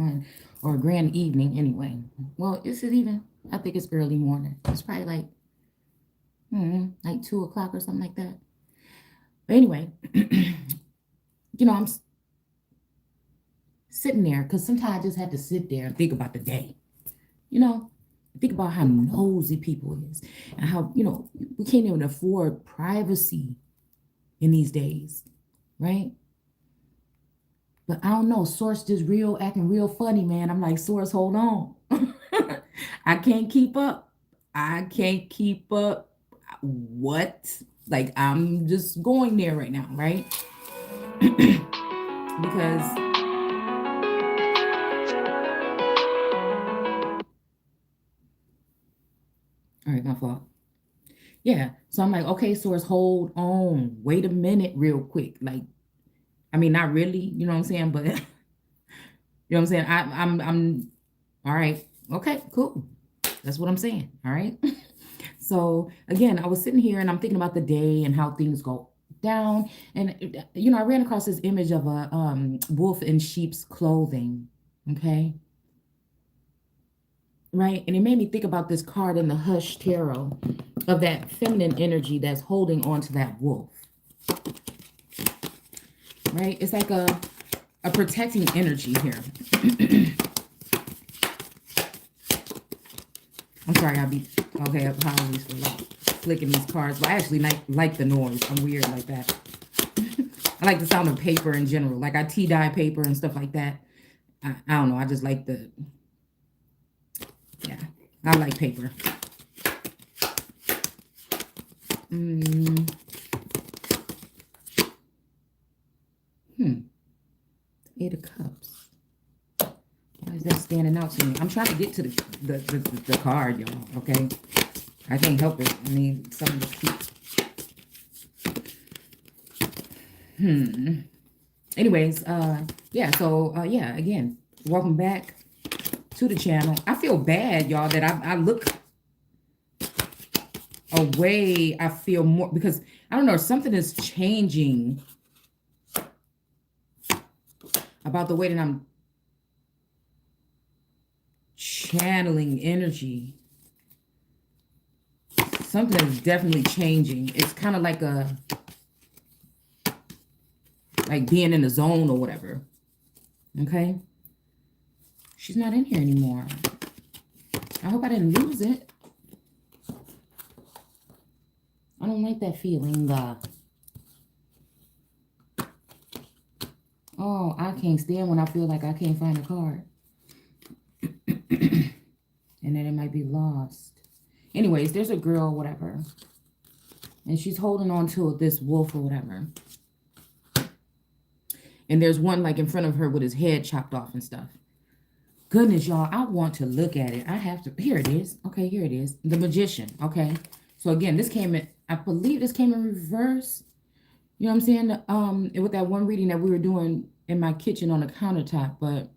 on, or a grand evening anyway. Well, is it even? I think it's early morning. It's probably like 2 o'clock or something like that. But anyway, I'm sitting there because sometimes I just have to sit there and think about the day. You know, think about how nosy people is and how we can't even afford privacy in these days, right? But I don't know. Source just real acting real funny, man. I'm like, Source, hold on. I can't keep up. I can't keep up. What? Like I'm just going there right now, right? Because all right, my fault. Yeah. So I'm like, okay, Source, hold on. Wait a minute, real quick. Like, I mean, not really, you know what I'm saying? But you know what I'm saying? I'm all right. Okay, cool. That's what I'm saying. All right. So again, I was sitting here and I'm thinking about the day and how things go down. And I ran across this image of a wolf in sheep's clothing. Okay. Right. And it made me think about this card in the Hush Tarot of that feminine energy that's holding on to that wolf. Right. It's like a protecting energy here. I'm sorry, I'll be okay. Apologies for flicking these cards. But I actually like the noise. I'm weird like that. I like the sound of paper in general. Like I tea dye paper and stuff like that. I don't know. I just like yeah. I like paper. Eight of Cups. Why is that standing out to me? I'm trying to get to the card, y'all. Okay, I can't help it. I mean, something just keeps. Anyways, yeah. So yeah. Again, welcome back to the channel. I feel bad, y'all, that I look away. I feel more because I don't know. Something is changing about the way that I'm channeling energy. Something is definitely changing. It's kind of like being in the zone or whatever. Okay? She's not in here anymore. I hope I didn't lose it. I don't like that feeling. Oh, I can't stand when I feel like I can't find a card. And then it might be lost. Anyways, there's a girl, whatever. And she's holding on to this wolf or whatever. And there's one like in front of her with his head chopped off and stuff. Goodness, y'all, I want to look at it. I have to. Here it is. Okay, here it is. The Magician. Okay. So again, this came in, I believe this came in reverse. You know what I'm saying? With that one reading that we were doing in my kitchen on the countertop. But,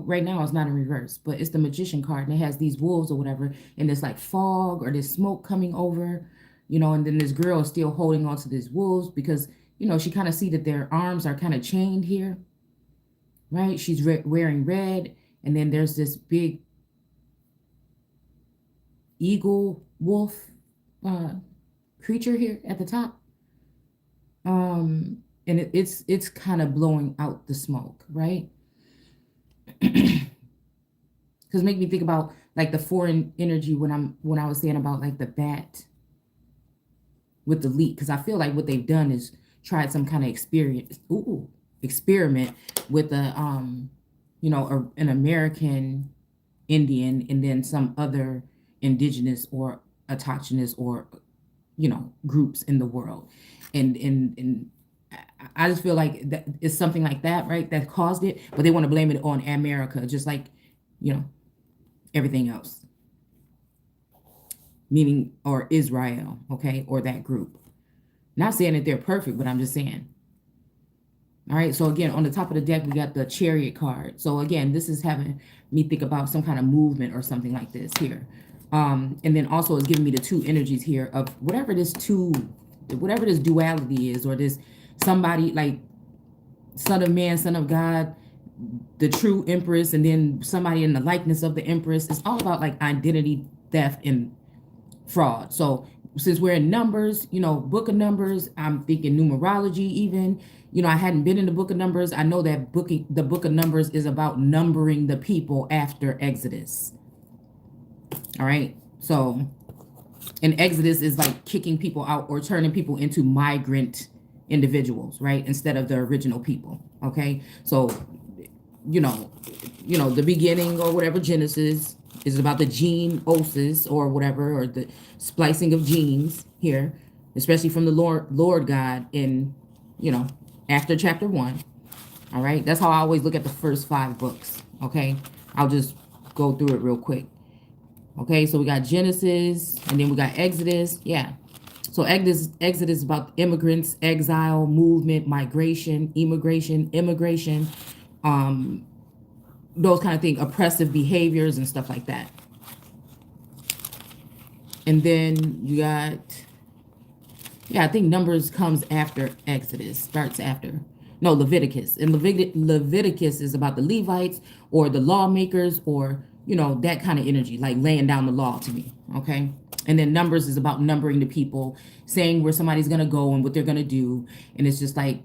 right now it's not in reverse. But it's the Magician card. And it has these wolves or whatever. And there's like fog or there's smoke coming over. And then this girl is still holding on to these wolves because, she kind of see that their arms are kind of chained here. Right? She's wearing red. And then there's this big eagle wolf creature here at the top. And it's kind of blowing out the smoke, right? Because make me think about like the foreign energy when I was saying about like the bat with the leak. Because I feel like what they've done is tried some kind of experiment with an American Indian and then some other indigenous or autochthonous or groups in the world, and I just feel like that it's something like that, right, that caused it, but they want to blame it on America, just like everything else, meaning or Israel, okay, or that group. Not saying that they're perfect, but I'm just saying. All right, so again, on the top of the deck, we got the Chariot card. So again, this is having me think about some kind of movement or something like this here. And then also it's giving me the two energies here of whatever this duality is, or this somebody like son of man, son of God, the true empress and then somebody in the likeness of the empress. It's all about like identity theft and fraud. So since we're in numbers, book of numbers, I'm thinking numerology even. I hadn't been in the book of numbers. I know that the book of numbers is about numbering the people after Exodus. All right. So, and Exodus is like kicking people out or turning people into migrant individuals, right? Instead of the original people. Okay. So, the beginning or whatever, Genesis is about the gene osis or whatever, or the splicing of genes here, especially from the Lord God in, after chapter 1. All right. That's how I always look at the first 5 books. Okay. I'll just go through it real quick. Okay. So we got Genesis and then we got Exodus. Yeah. So Exodus is about immigrants, exile, movement, migration, immigration, those kind of things, oppressive behaviors and stuff like that. And then you got, I think Numbers comes after Exodus, starts after. No, Leviticus. And Leviticus is about the Levites or the lawmakers or, that kind of energy, like laying down the law to me. Okay. And then Numbers is about numbering the people, saying where somebody's going to go and what they're going to do. And it's just like,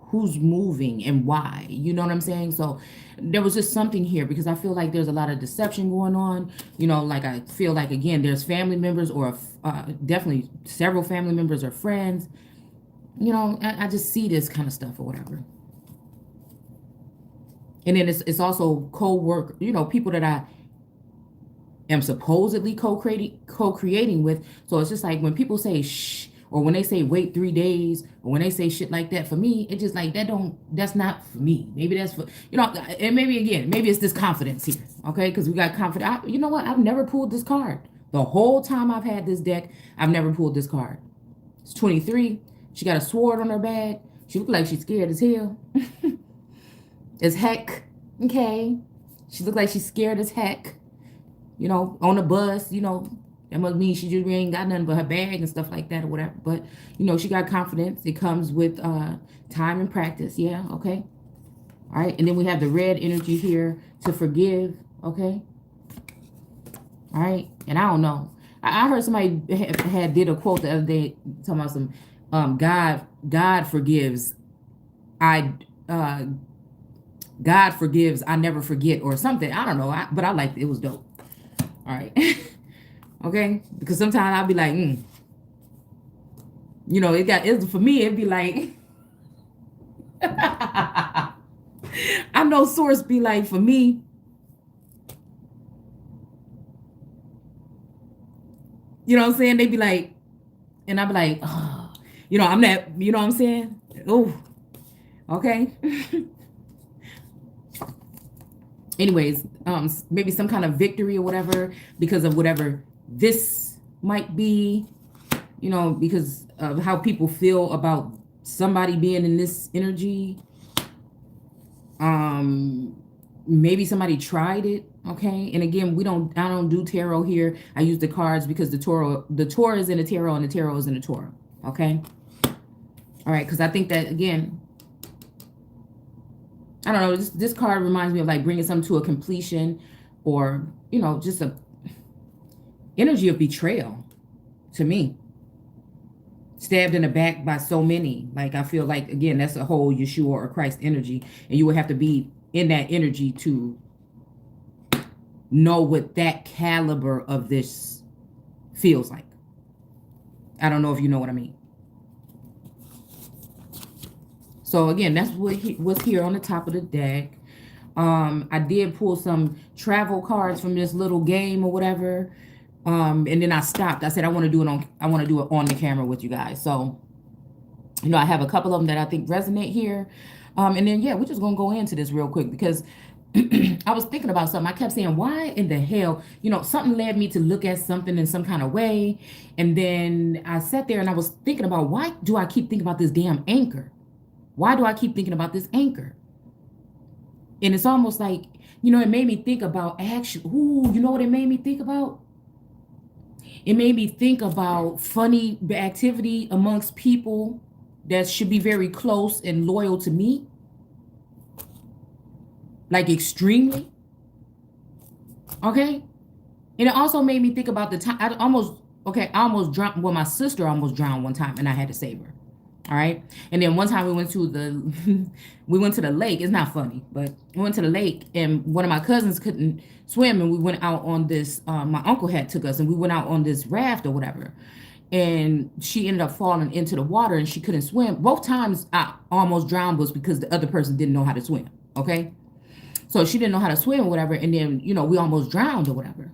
who's moving and why, you know what I'm saying? So there was just something here because I feel like there's a lot of deception going on. Like I feel like, again, there's family members or definitely several family members or friends. I just see this kind of stuff or whatever. And then it's also co-work, people that I am supposedly co-creating with. So it's just like when people say shh, or when they say wait 3 days, or when they say shit like that, for me, it's just like that's not for me. Maybe that's for, and maybe it's this confidence here, okay? Because we got confidence. You know what? I've never pulled this card. The whole time I've had this deck, I've never pulled this card. It's 23. She got a sword on her back. She looked like she's scared as hell. As heck, okay? She looked like she's scared as heck. On a bus, that must mean she just ain't got nothing but her bag and stuff like that or whatever. But, she got confidence. It comes with time and practice. Yeah, okay. All right. And then we have the red energy here to forgive. Okay. All right. And I don't know. I heard somebody had did a quote the other day talking about some God forgives. God forgives. I never forget or something. I don't know. But I liked it. It was dope. All right. Okay. Because sometimes I'll be like, for me, it'd be like, I know source be like, for me, you know what I'm saying? They be like, and I'd be like, oh, I'm not, you know what I'm saying? Oh, okay. Anyways, maybe some kind of victory or whatever because of whatever this might be, because of how people feel about somebody being in this energy. Maybe somebody tried it. Okay. And again, I don't do tarot here. I use the cards because the Torah is in the tarot and the tarot is in the Torah. Okay. All right. Cause I think that again, I don't know, this card reminds me of like bringing something to a completion or, just a energy of betrayal to me. Stabbed in the back by so many. Like, I feel like, again, that's a whole Yeshua or Christ energy. And you would have to be in that energy to know what that caliber of this feels like. I don't know if you know what I mean. So again, that's what's here on the top of the deck. I did pull some travel cards from this little game or whatever. And then I stopped. I said I want to do it on the camera with you guys. So, I have a couple of them that I think resonate here. And then we're just gonna go into this real quick because I was thinking about something. I kept saying, why in the hell, something led me to look at something in some kind of way. And then I sat there and I was thinking about, why do I keep thinking about this damn anchor? Why do I keep thinking about this anchor? And it's almost like, it made me think about you know what it made me think about? It made me think about funny activity amongst people that should be very close and loyal to me. like extremely. Okay. And it also made me think about the time I almost drowned. Well, my sister almost drowned one time and I had to save her. All right. And then one time we went to the we went to the lake. It's not funny, but we went to the lake and one of my cousins couldn't swim and we went out on this my uncle had took us and we went out on this raft or whatever. And she ended up falling into the water and she couldn't swim. Both times I almost drowned was because the other person didn't know how to swim. Okay. So she didn't know how to swim or whatever. And then, we almost drowned or whatever.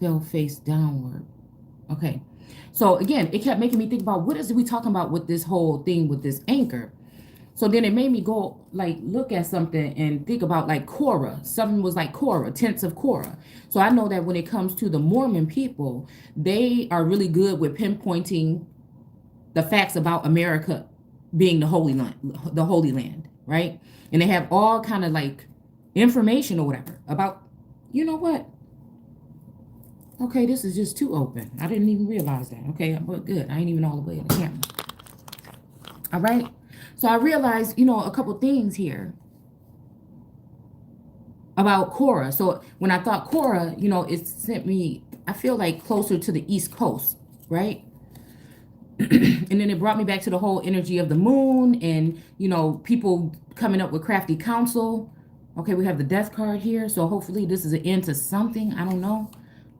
Fell face downward. Okay. So again, it kept making me think about what is we talking about with this whole thing with this anchor. So then it made me go look at something and think about Korah. Something was like Korah, tents of Korah. So I know that when it comes to the Mormon people, they are really good with pinpointing the facts about America being the Holy Land, right? And they have all kind of information or whatever about, you know what? Okay, this is just too open. I didn't even realize that. Okay, but good. I ain't even all the way in the camera. All right. So I realized, a couple things here about Korah. So when I thought Korah, it sent me, I feel like closer to the East Coast, right? And then it brought me back to the whole energy of the moon and, people coming up with crafty counsel. Okay, we have the death card here. So hopefully this is an end to something. I don't know.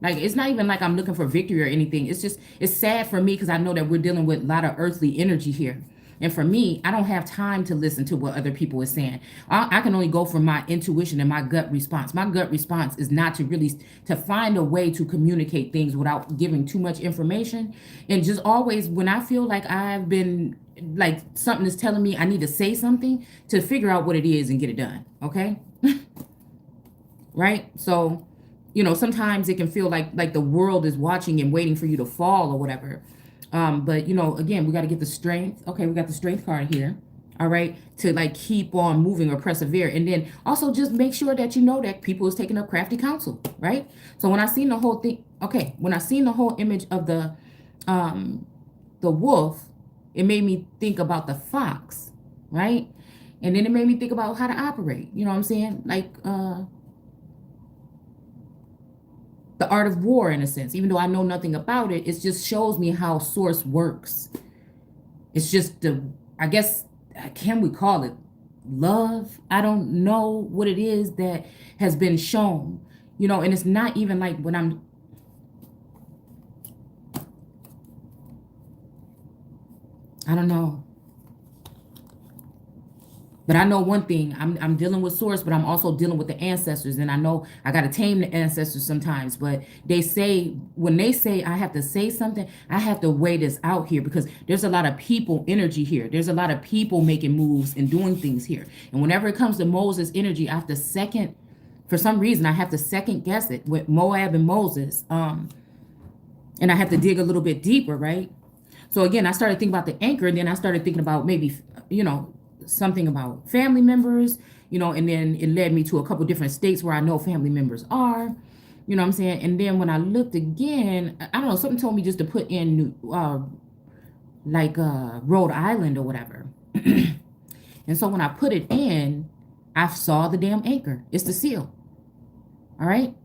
It's not even like I'm looking for victory or anything. It's just, it's sad for me because I know that we're dealing with a lot of earthly energy here. And for me, I don't have time to listen to what other people are saying. I can only go from my intuition and my gut response. My gut response is not to find a way to communicate things without giving too much information. And just always, when I feel like I've been, something is telling me I need to say something, to figure out what it is and get it done. Okay? Right? So, sometimes it can feel like the world is watching and waiting for you to fall or whatever. But again, we got to get the strength. Okay, we got the strength card here. All right, to keep on moving or persevere, and then also just make sure that that people is taking up crafty counsel, right? So when I seen the whole thing, when I seen the whole image of the wolf, it made me think about the fox, right? And then it made me think about how to operate. You know what I'm saying? The art of war, in a sense. Even though I know nothing about it, it just shows me how source works. It's just I guess, can we call it love? I don't know what it is that has been shown, and it's not even like when I don't know. But I know one thing, I'm dealing with source, but I'm also dealing with the ancestors. And I know I got to tame the ancestors sometimes. But when they say I have to say something, I have to weigh this out here because there's a lot of people energy here. There's a lot of people making moves and doing things here. And whenever it comes to Moses energy, for some reason, I have to second guess it with Moab and Moses. And I have to dig a little bit deeper, right? So again, I started thinking about the anchor, and then I started thinking about maybe, something about family members, and then it led me to a couple different states where I know family members are, you know what I'm saying? And then when I looked again, I don't know, something told me just to put in Rhode Island or whatever. And so when I put it in, I saw the damn anchor. It's the seal. All right?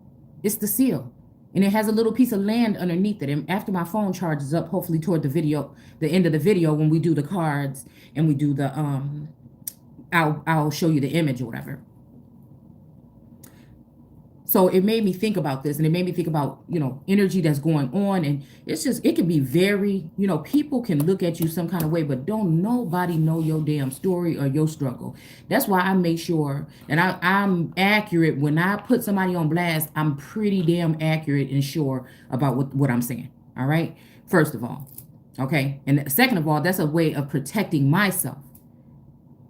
It's the seal. And it has a little piece of land underneath it. And after my phone charges up, hopefully toward the end of the video, when we do the cards and we do the, I'll show you the image or whatever. So it made me think about this, and it made me think about, energy that's going on. And it can be very, people can look at you some kind of way, but don't nobody know your damn story or your struggle. That's why I make sure that I'm accurate. When I put somebody on blast, I'm pretty damn accurate and sure about what I'm saying. All right. First of all. Okay. And second of all, that's a way of protecting myself.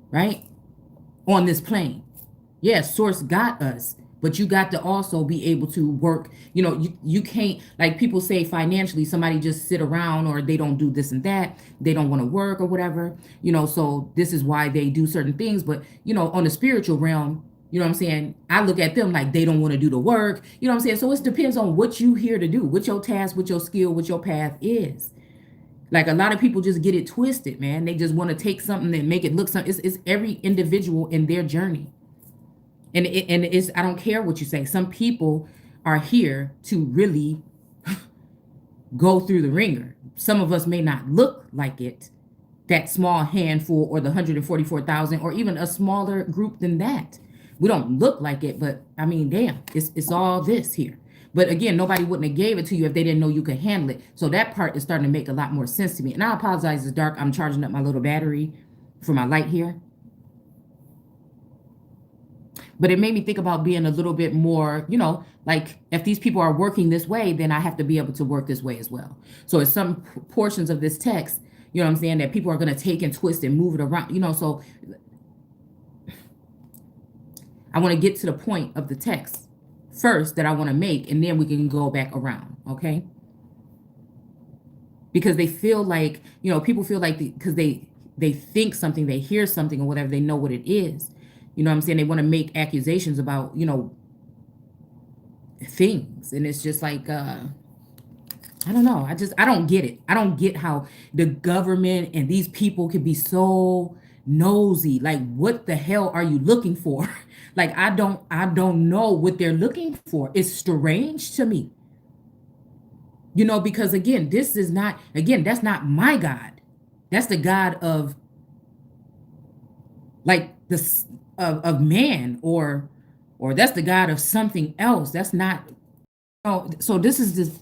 Right. On this plane. Yes, source got us. But you got to also be able to work. You can't, like people say financially, somebody just sit around or they don't do this and that. They don't want to work or whatever, so this is why they do certain things. But, on the spiritual realm, you know what I'm saying? I look at them like they don't want to do the work. So it depends on what you here to do, what your task, what your skill, what your path is. Like a lot of people just get it twisted, man. They just want to take something and make it look something. It's every individual in their journey. And it's I don't care what you say. Some people are here to really go through the ringer. Some of us may not look like it, that small handful or the 144,000 or even a smaller group than that. We don't look like it, but I mean, damn, it's all this here. But again, nobody wouldn't have gave it to you if they didn't know you could handle it. So that part is starting to make a lot more sense to me. And I apologize, it's dark. I'm charging up my little battery for my light here. But it made me think about being a little bit more, like if these people are working this way, then I have to be able to work this way as well. So it's some portions of this text, you know what I'm saying, that people are going to take and twist and move it around, so I want to get to the point of the text first that I want to make, and then we can go back around, okay? Because they feel like, people feel like because they think something, they hear something or whatever, they know what it is. You know what I'm saying? They want to make accusations about, things. And it's just like, I don't know. I don't get it. I don't get how the government and these people can be so nosy. Like, what the hell are you looking for? Like, I don't know what they're looking for. It's strange to me. Because again, that's not my God. That's the God of like this of man, or that's the God of something else. That's not. Oh, so this is just,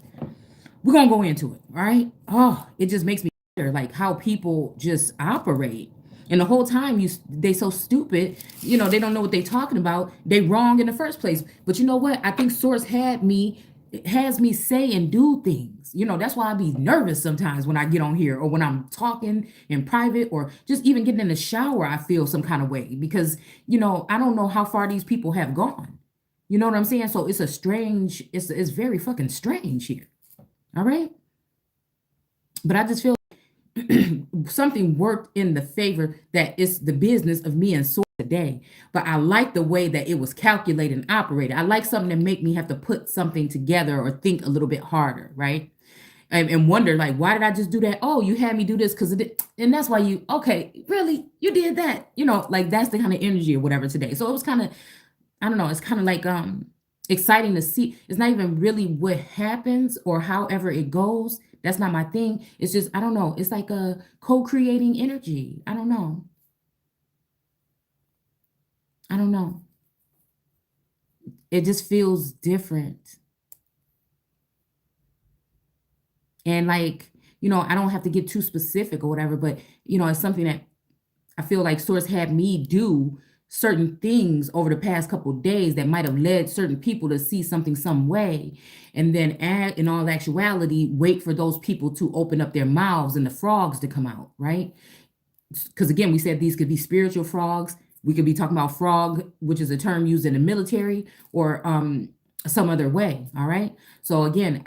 we're gonna go into it, all right? Oh, it just makes me wonder, like how people just operate, and the whole time they so stupid, they don't know what they're talking about. They wrong in the first place. But you know what? I think Source has me say and do things. That's why I be nervous sometimes when I get on here or when I'm talking in private or just even getting in the shower. I feel some kind of way because I don't know how far these people have gone. You know what I'm saying? So it's very fucking strange here. All right. But I just feel something worked in the favor that it's the business of me and Source today. But I like the way that it was calculated and operated. I like something that make me have to put something together or think a little bit harder, right? And wonder, like, why did I just do that? Oh, you had me do this because and that's why okay, really, you did that, like that's the kind of energy or whatever today. So it was kind of, I don't know, it's kind of like exciting to see. It's not even really what happens or however it goes. That's not my thing. It's just, I don't know. It's like a co-creating energy. I don't know. I don't know. It just feels different. And like, I don't have to get too specific or whatever, but it's something that I feel like Source had me do certain things over the past couple of days that might have led certain people to see something some way. And then in all actuality, wait for those people to open up their mouths and the frogs to come out, right? Because again, we said these could be spiritual frogs. We could be talking about frog, which is a term used in the military, or some other way. All right. So again,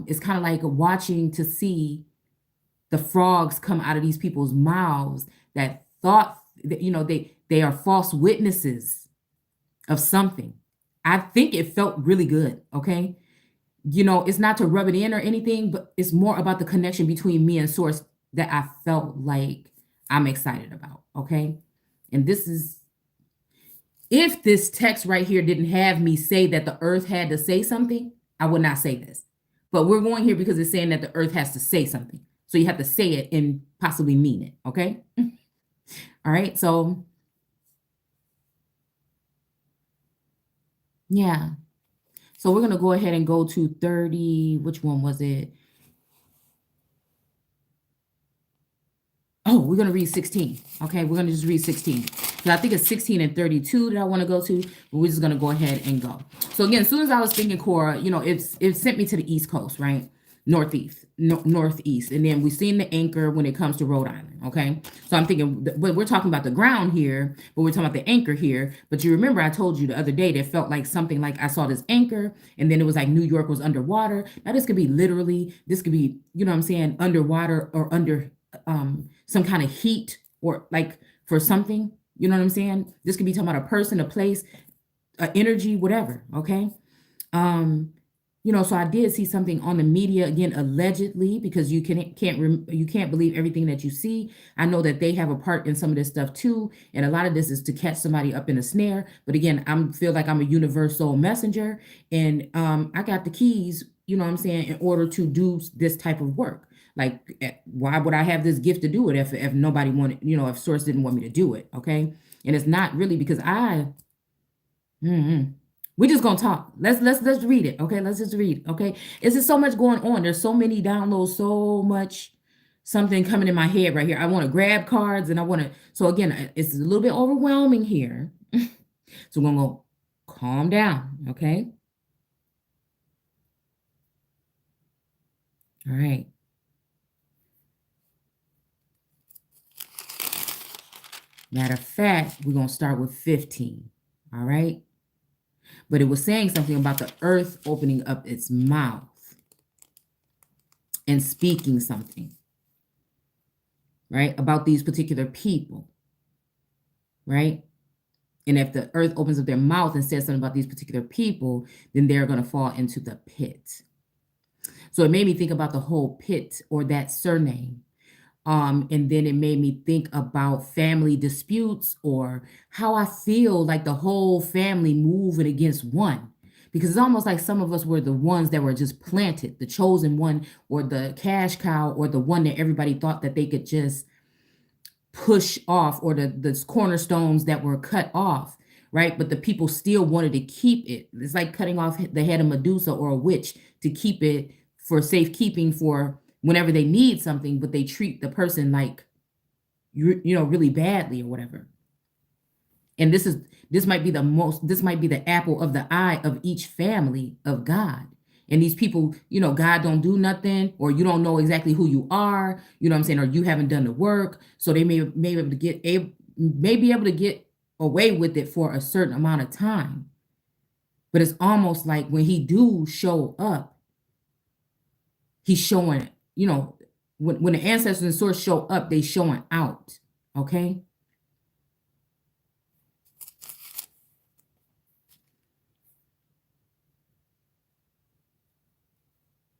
it's kind of like watching to see the frogs come out of these people's mouths that thought that, they are false witnesses of something. I think it felt really good. Okay. It's not to rub it in or anything, but it's more about the connection between me and Source that I felt like I'm excited about. Okay. And this is, if this text right here didn't have me say that the earth had to say something, I would not say this. But we're going here because it's saying that the earth has to say something. So you have to say it and possibly mean it. Okay. All right. So, yeah. So we're going to go ahead and go to 30. Which one was it? Oh, we're going to read 16. Okay. We're going to just read 16. So I think it's 16 and 32 that I want to go to, but we're just going to go ahead and go. So again, as soon as I was thinking, Cora, it sent me to the East Coast, right? Northeast. And then we've seen the anchor when it comes to Rhode Island. Okay. So I'm thinking, but we're talking about the ground here, but we're talking about the anchor here. But you remember I told you the other day that felt like something like I saw this anchor and then it was like New York was underwater. Now this could be this could be, what I'm saying, underwater or under some kind of heat or like for something, you know what I'm saying? This could be talking about a person, a place, energy, whatever. Okay. So I did see something on the media again, allegedly, because you can't believe everything that you see. I know that they have a part in some of this stuff too, and a lot of this is to catch somebody up in a snare. But again, I feel like I'm a universal messenger, and I got the keys. You know what I'm saying? In order to do this type of work, like why would I have this gift to do it if nobody wanted, if Source didn't want me to do it? Okay, and it's not really because I. Mhm. We just gonna talk. Let's read it. Okay, let's just read. Okay, it's just so much going on. There's so many downloads, so much something coming in my head right here. I want to grab cards and I want to. So again, it's a little bit overwhelming here. So we're gonna go calm down. Okay. All right. Matter of fact, we're gonna start with 15. All right. But it was saying something about the earth opening up its mouth and speaking something, right, about these particular people, right? And if the earth opens up their mouth and says something about these particular people, then they're going to fall into the pit. So it made me think about the whole pit or that surname. And then it made me think about family disputes or how I feel like the whole family moving against one. Because it's almost like some of us were the ones that were just planted, the chosen one, or the cash cow, or the one that everybody thought that they could just push off, or the cornerstones that were cut off, right? But the people still wanted to keep it. It's like cutting off the head of Medusa or a witch to keep it for safekeeping for whenever they need something, but they treat the person like really badly or whatever. And this might be the apple of the eye of each family of God. And these people, God don't do nothing, or you don't know exactly who you are, you know what I'm saying, or you haven't done the work. So they may be able to get away with it for a certain amount of time. But it's almost like when he do show up, he's showing, when the ancestors and source show up, they showing out. Okay.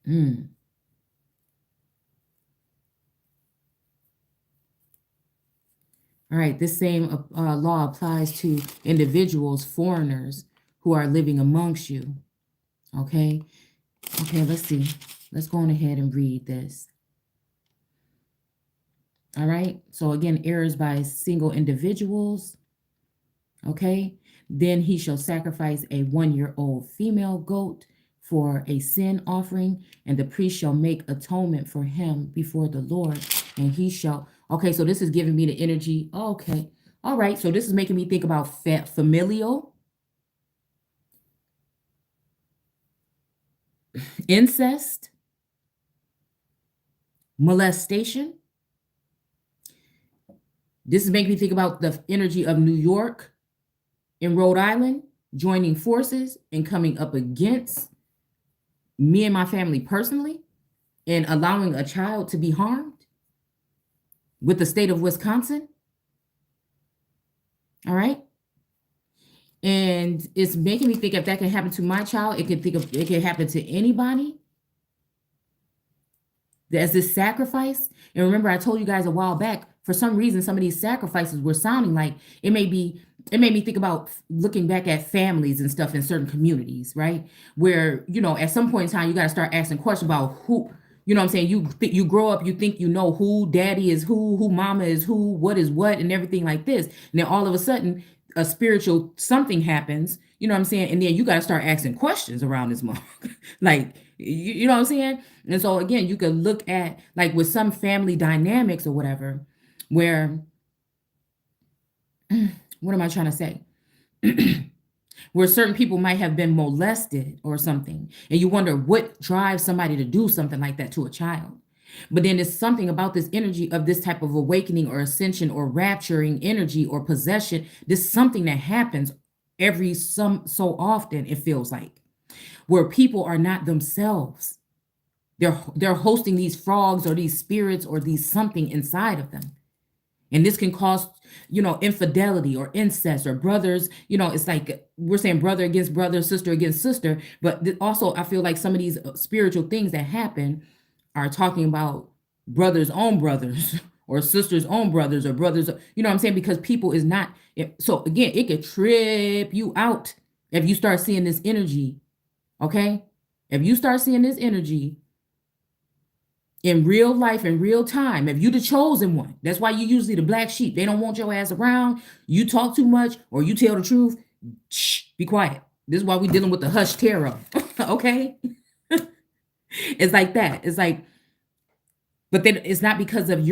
Mm. All right, this same law applies to individuals, foreigners who are living amongst you. Okay, okay, let's see. Let's go on ahead and read this. All right, so again, errors by single individuals. Okay, then he shall sacrifice a 1-year-old female goat for a sin offering, and the priest shall make atonement for him before the Lord, and he shall. Okay, so this is giving me the energy. Okay, all right, so this is making me think about familial, incest, molestation. This is making me think about the energy of New York and Rhode Island joining forces and coming up against me and my family personally, and allowing a child to be harmed with the state of Wisconsin. All right. And it's making me think if that can happen to my child, it can happen to anybody. There's this sacrifice. And remember, I told you guys a while back, for some reason, some of these sacrifices were sounding like it made me think about looking back at families and stuff in certain communities, right? Where, at some point in time, you got to start asking questions about who, what I'm saying? You grow up, you think you know who daddy is who mama is who, what is what, and everything like this. And then all of a sudden, a spiritual something happens, you know what I'm saying? And then you got to start asking questions around this mom. Like, you know what I'm saying? And so again, you could look at like with some family dynamics or whatever, where what am I trying to say? Where certain people might have been molested or something, and you wonder what drives somebody to do something like that to a child. But then there's something about this energy of this type of awakening or ascension or rapturing energy or possession. This something that happens every so often, it feels like, where people are not themselves. They're hosting these frogs or these spirits or these something inside of them. And this can cause, infidelity or incest or brothers, it's like we're saying brother against brother, sister against sister. But also, I feel like some of these spiritual things that happen are talking about brothers' own brothers or sisters' own brothers or brothers, what I'm saying? Because people is not, so again, it could trip you out if you start seeing this energy, okay? If you start seeing this energy in real life, in real time, if you the chosen one, that's why you usually the black sheep. They don't want your ass around. You talk too much or you tell the truth. Shh, be quiet. This is why we dealing with the hush tarot. Okay? It's like that. It's like, but then it's not because of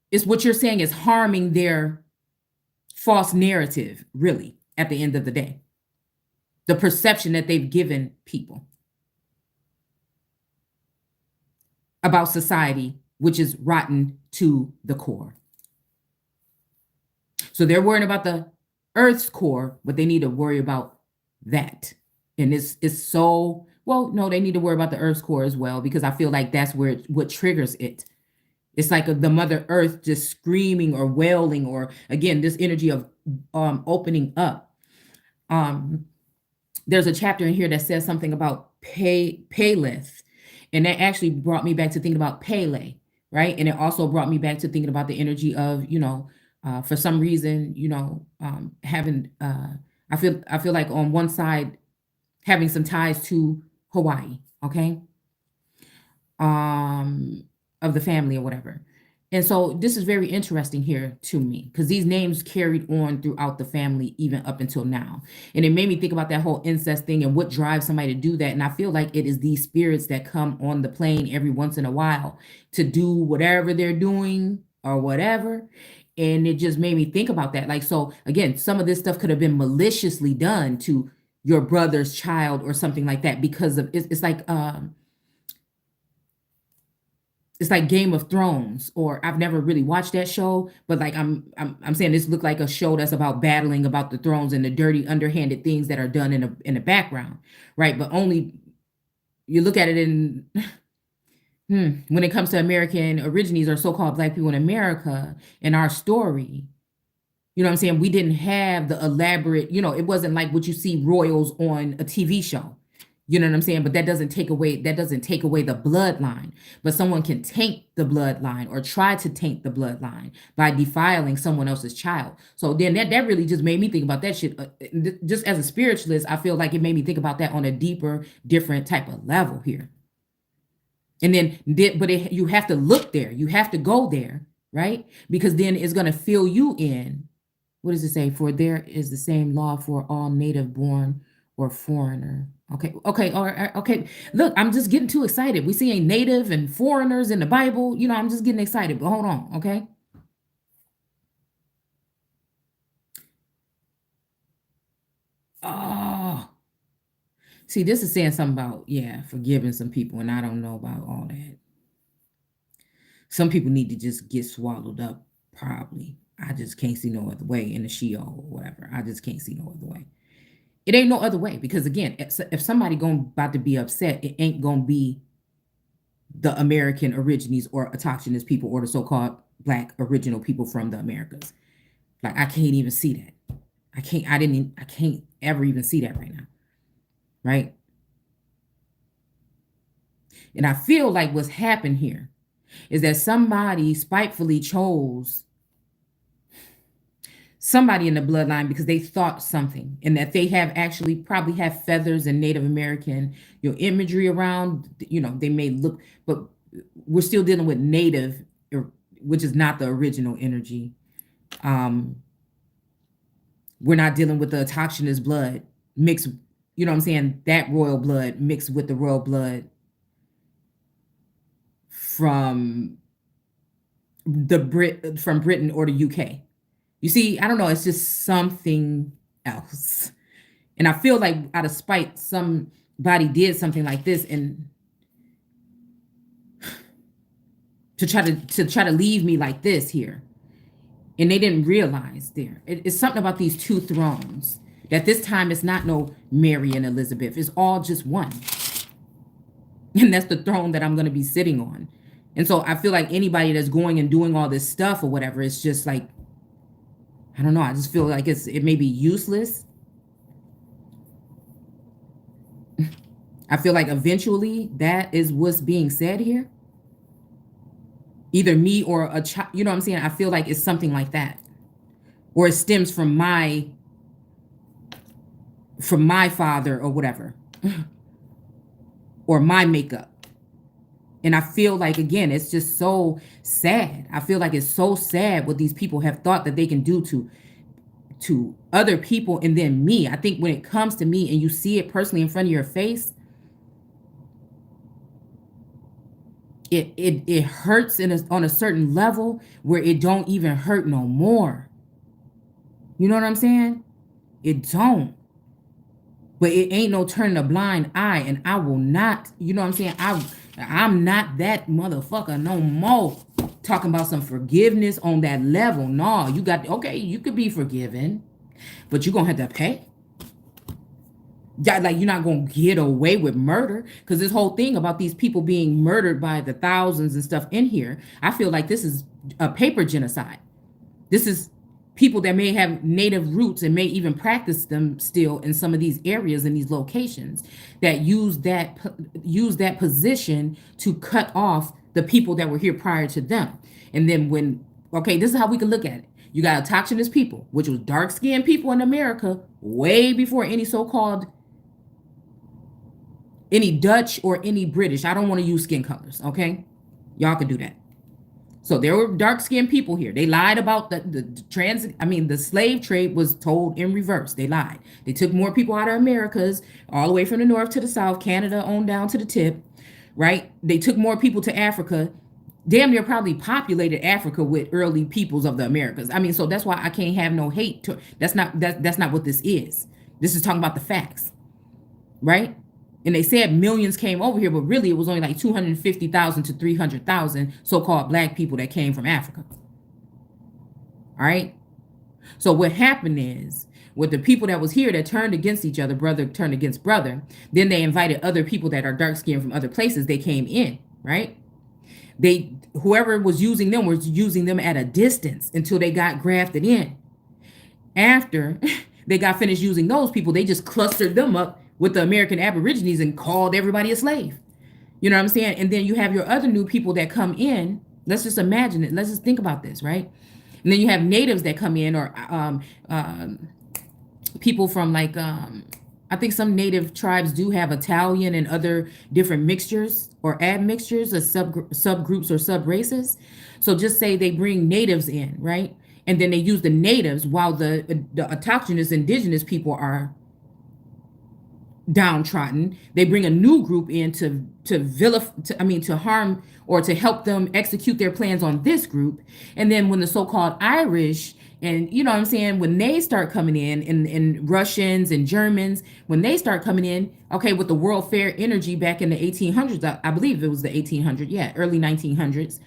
it's what you're saying is harming their false narrative, really, at the end of the day. The perception that they've given people about society, which is rotten to the core. So they're worrying about the Earth's core, but they need to worry about that. And it's so, well, no, they need to worry about the Earth's core as well, because I feel like that's what triggers it. It's like the Mother Earth just screaming or wailing, or again, this energy of opening up. There's a chapter in here that says something about Paleth. And that actually brought me back to thinking about Pele, right? And it also brought me back to thinking about the energy of, for some reason, having, I feel like on one side, having some ties to Hawaii, okay? Of the family or whatever. And so this is very interesting here to me, because these names carried on throughout the family even up until now. And it made me think about that whole incest thing and what drives somebody to do that. And I feel like it is these spirits that come on the plane every once in a while to do whatever they're doing or whatever. And it just made me think about that. Like, so again, some of this stuff could have been maliciously done to your brother's child or something like that, because of it's like Game of Thrones, or I've never really watched that show, but like I'm saying this looked like a show that's about battling about the thrones and the dirty, underhanded things that are done in the background, right? But only you look at it in when it comes to American origines or so-called Black people in America, in our story, you know what I'm saying? We didn't have the elaborate, it wasn't like what you see royals on a TV show. You know what I'm saying? But that doesn't take away the bloodline. But someone can taint the bloodline or try to taint the bloodline by defiling someone else's child. So then that really just made me think about that shit. Just as a spiritualist, I feel like it made me think about that on a deeper, different type of level here. And then, you have to look there. You have to go there, right? Because then it's going to fill you in. What does it say? For there is the same law for all native born or foreigner. Okay. Okay. Look, I'm just getting too excited. We seeing native and foreigners in the Bible. I'm just getting excited, but hold on. Okay. Oh, see, this is saying something about, forgiving some people. And I don't know about all that. Some people need to just get swallowed up, probably. I just can't see no other way in the Sheol or whatever. I just can't see no other way. It ain't no other way, because again, if somebody about to be upset, it ain't gonna be the American origines or autochthonous people or the so-called Black original people from the Americas. Like, I can't even see that. I can't ever even see that right now. Right? And I feel like what's happened here is that somebody spitefully chose somebody in the bloodline because they thought something, and that they probably have feathers and Native American, imagery around, they may look, but we're still dealing with native, which is not the original energy. We're not dealing with the autochthonous blood mixed, what I'm saying? That royal blood mixed with the royal blood from from Britain or the UK. You see, I don't know. It's just something else. And I feel like out of spite, somebody did something like this, and to try to leave me like this here. And they didn't realize it's something about these two thrones, that this time it's not no Mary and Elizabeth. It's all just one. And that's the throne that I'm going to be sitting on. And so I feel like anybody that's going and doing all this stuff or whatever, it's just like, I don't know. I just feel like it may be useless. I feel like eventually that is what's being said here. Either me or a child, you know what I'm saying? I feel like it's something like that. Or it stems from my father or whatever. Or my makeup. And I feel like, again, it's just so sad. I feel like it's so sad what these people have thought that they can do to other people and then me. I think when it comes to me and you see it personally in front of your face, it hurts on a certain level where it don't even hurt no more. You know what I'm saying? It don't. But it ain't no turning a blind eye, and I will not, you know what I'm saying? I'm not that motherfucker no more. Talking about some forgiveness on that level. No, you got, okay, you could be forgiven, but you're gonna have to pay. Like, you're not gonna get away with murder, because this whole thing about these people being murdered by the thousands and stuff in here, I feel like this is a paper genocide. This is people that may have native roots and may even practice them still in some of these areas and these locations that use that position to cut off the people that were here prior to them. And then when, okay, this is how we can look at it. You got autochthonous people, which was dark-skinned people in America way before any so-called any Dutch or any British. I don't want to use skin colors, okay? Y'all can do that. So there were dark-skinned people here. They lied about the slave trade was told in reverse. They lied. They took more people out of Americas, all the way from the north to the south, Canada on down to the tip, right? They took more people to Africa. Damn near probably populated Africa with early peoples of the Americas. I mean, so that's why I can't have no hate. That's not what this is. This is talking about the facts, right? And they said millions came over here, but really it was only like 250,000 to 300,000 so-called black people that came from Africa. All right. So what happened is, with the people that was here that turned against each other, brother turned against brother, then they invited other people that are dark-skinned from other places. They came in, right? Whoever was using them at a distance until they got grafted in. After they got finished using those people, they just clustered them up with the American Aborigines and called everybody a slave. You know what I'm saying? And then you have your other new people that come in. Let's just imagine it. Let's just think about this, right? And then you have natives that come in, or people from like, I think some native tribes do have Italian and other different mixtures or admixtures of subgroups or sub-races. So just say they bring natives in, right? And then they use the natives while the autochthonous indigenous people are downtrodden. They bring a new group in to harm or to help them execute their plans on this group. And then when the so-called Irish, and you know what I'm saying, when they start coming in, and Russians and Germans, when they start coming in, okay, with the World Fair energy back in the 1800s, I believe it was the 1800s, yeah, early 1900s.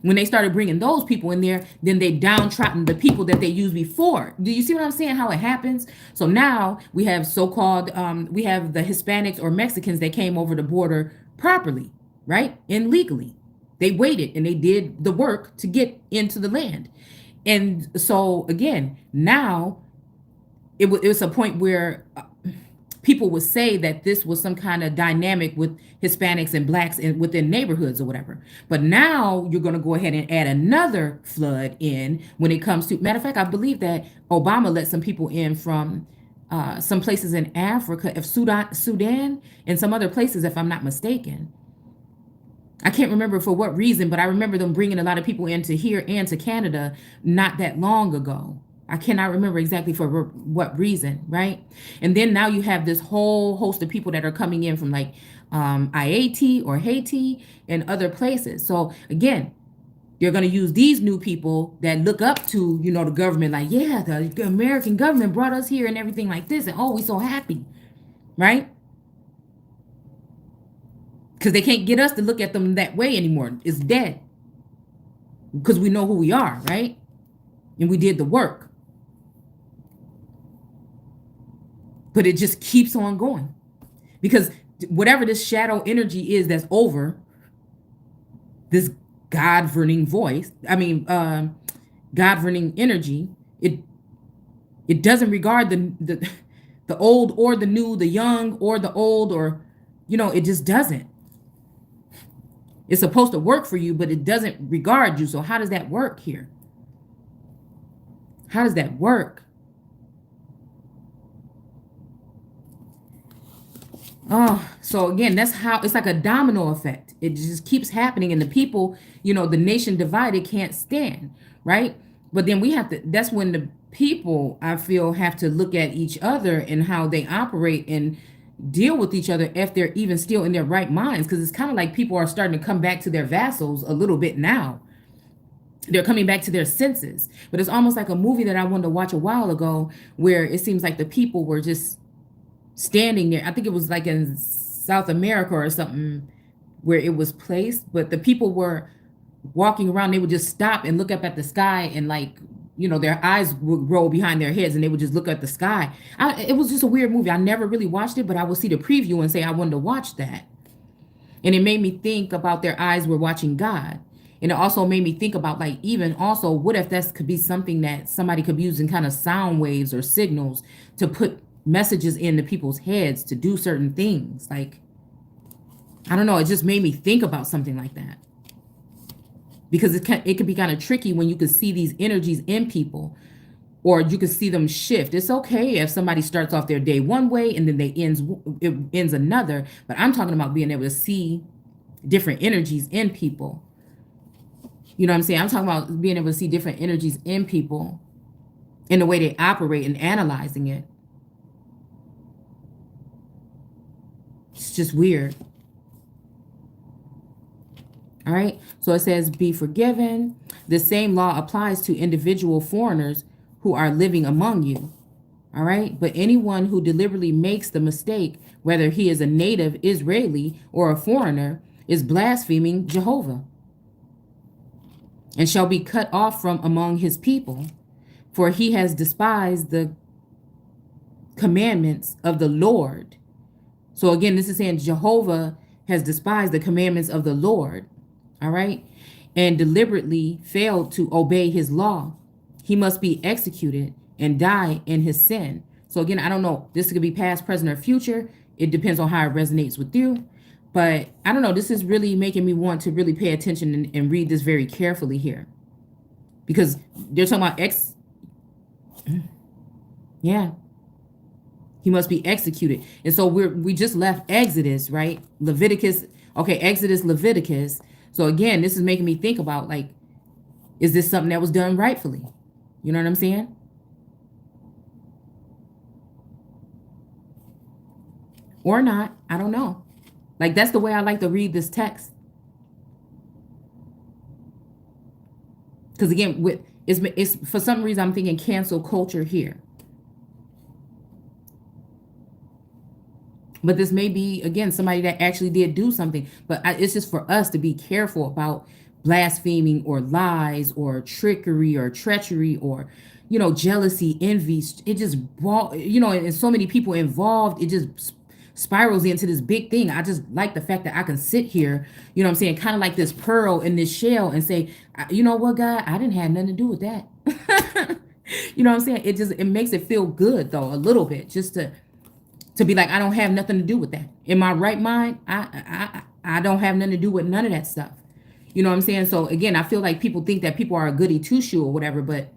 When they started bringing those people in there, then they downtrodden the people that they used before. Do you see what I'm saying? How it happens? So now we have so-called, we have the Hispanics or Mexicans that came over the border properly, right? And legally. They waited and they did the work to get into the land. And so again, now it was a point where people would say that this was some kind of dynamic with Hispanics and blacks within neighborhoods or whatever. But now you're going to go ahead and add another flood in when it comes to, matter of fact, I believe that Obama let some people in from some places in Africa, if Sudan, and some other places, if I'm not mistaken. I can't remember for what reason, but I remember them bringing a lot of people into here and to Canada not that long ago. I cannot remember exactly for what reason, right? And then now you have this whole host of people that are coming in from like IAT or Haiti and other places. So again, you're going to use these new people that look up to, you know, the government, like, yeah, the American government brought us here and everything like this. And oh, we're so happy, right? Because they can't get us to look at them that way anymore. It's dead. Because we know who we are, right? And we did the work. But it just keeps on going. Because whatever this shadow energy is that's over, this God-verning voice, God-verning energy, it it doesn't regard the old or the new, the young or the old, or it just doesn't. It's supposed to work for you, but it doesn't regard you. So how does that work here? How does that work? Oh, so again, that's how it's like a domino effect. It just keeps happening, and the people, the nation divided can't stand, right? But then we have to, that's when the people, I feel, have to look at each other and how they operate and deal with each other if they're even still in their right minds. Because it's kind of like people are starting to come back to their vassals a little bit now. They're coming back to their senses. But it's almost like a movie that I wanted to watch a while ago where it seems like the people were just standing there. I think it was like in South America or something where it was placed, but the people were walking around. They would just stop and look up at the sky, and like, their eyes would roll behind their heads and they would just look at the sky. It was just a weird movie. I never really watched it, but I would see the preview and say I wanted to watch that. And it made me think about their eyes were watching God. And it also made me think about, like, even also, what if that could be something that somebody could be using kind of sound waves or signals to put messages into people's heads to do certain things. Like, I don't know, it just made me think about something like that. Because it can be kind of tricky when you can see these energies in people, or you can see them shift. It's okay if somebody starts off their day one way and then it ends another, but I'm talking about being able to see different energies in people. You know what I'm saying? I'm talking about being able to see different energies in people in the way they operate and analyzing it. It's just weird. All right. So it says, be forgiven. The same law applies to individual foreigners who are living among you. All right. But anyone who deliberately makes the mistake, whether he is a native Israeli or a foreigner, is blaspheming Jehovah and shall be cut off from among his people, for he has despised the commandments of the Lord. So again, this is saying Jehovah has despised the commandments of the Lord, all right, and deliberately failed to obey his law. He must be executed and die in his sin. So again, I don't know, this could be past, present, or future. It depends on how it resonates with you. But I don't know, this is really making me want to really pay attention and read this very carefully here. Because they're talking about yeah. He must be executed. And so we just left Exodus, right? Leviticus. Okay, Exodus, Leviticus. So again, this is making me think about, like, is this something that was done rightfully? You know what I'm saying? Or not. I don't know. Like, that's the way I like to read this text. Because again, it's for some reason I'm thinking cancel culture here. But this may be, again, somebody that actually did do something. But it's just for us to be careful about blaspheming or lies or trickery or treachery or, jealousy, envy. It just, and so many people involved, it just spirals into this big thing. I just like the fact that I can sit here, you know what I'm saying, kind of like this pearl in this shell and say, you know what, God, I didn't have nothing to do with that. You know what I'm saying? It makes it feel good, though, a little bit, just to be like, I don't have nothing to do with that. In my right mind, I don't have nothing to do with none of that stuff. You know what I'm saying? So again, I feel like people think that people are a goody two-shoe or whatever, but